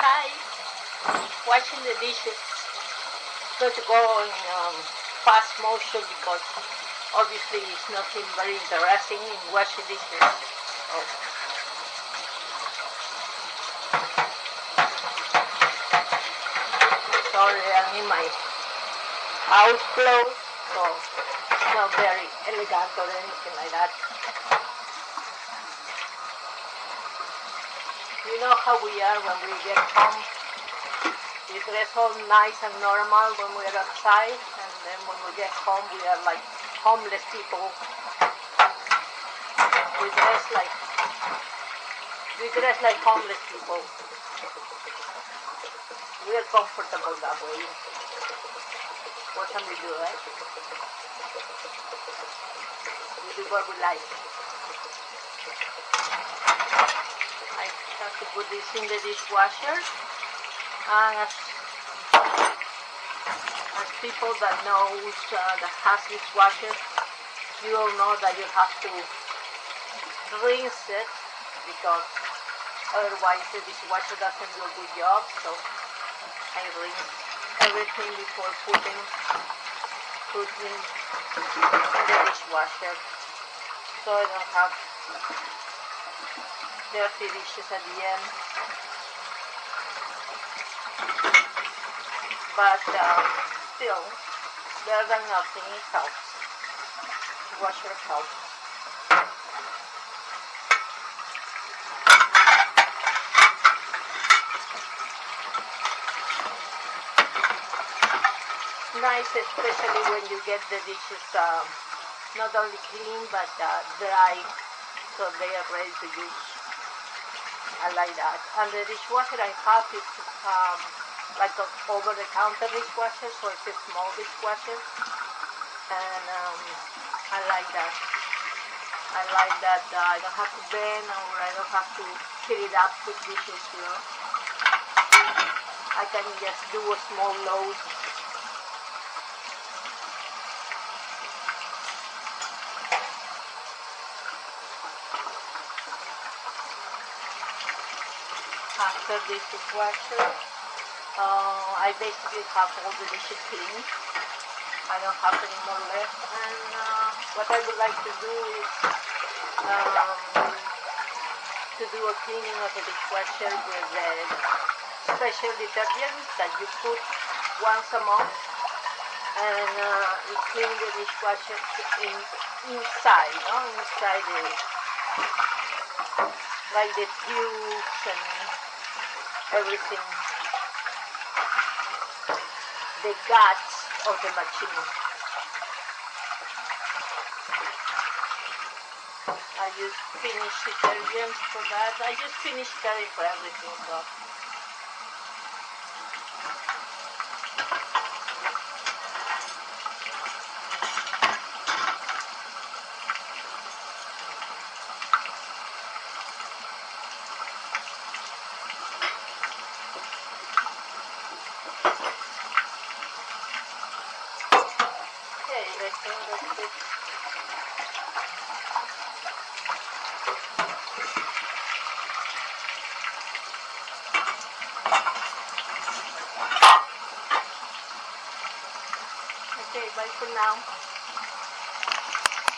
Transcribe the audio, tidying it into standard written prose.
Hi, washing the dishes. Not to go in fast motion because obviously it's nothing very interesting in washing dishes. Oh. Sorry, I'm in my house clothes, so it's not very elegant or anything like that. You know how we are when we get home. We dress all nice and normal when we're outside, and then when we get home we are like homeless people. We dress like homeless people. We are comfortable that way. What can we do, right? We do what we like. I have to put this in the dishwasher, and as people that knows that has dishwasher, you all know that you have to rinse it because otherwise the dishwasher doesn't do a good job. So I rinse everything before putting in the dishwasher, so I don't have dirty dishes at the end. But still, better than nothing, it helps. Washer helps. Nice, especially when you get the dishes not only clean but dry, so they are ready to use. I like that. And the dishwasher I have is like an over-the-counter dishwasher, so it's a small dishwasher, and I like that. I like that I don't have to bend, or I don't have to fill it up with dishes, you know. I can just do a small load. After this dishwasher, I basically have all the dishes clean. I don't have any more left, and what I would like to do is to do a cleaning of the dishwasher with the special detergent that you put once a month, and you clean the dishwasher inside, inside like the tubes and everything, the guts of the machine. I use Finish detergent for that. I use Finish detergent for everything, so. Okay, I think that's it. Okay, bye for now.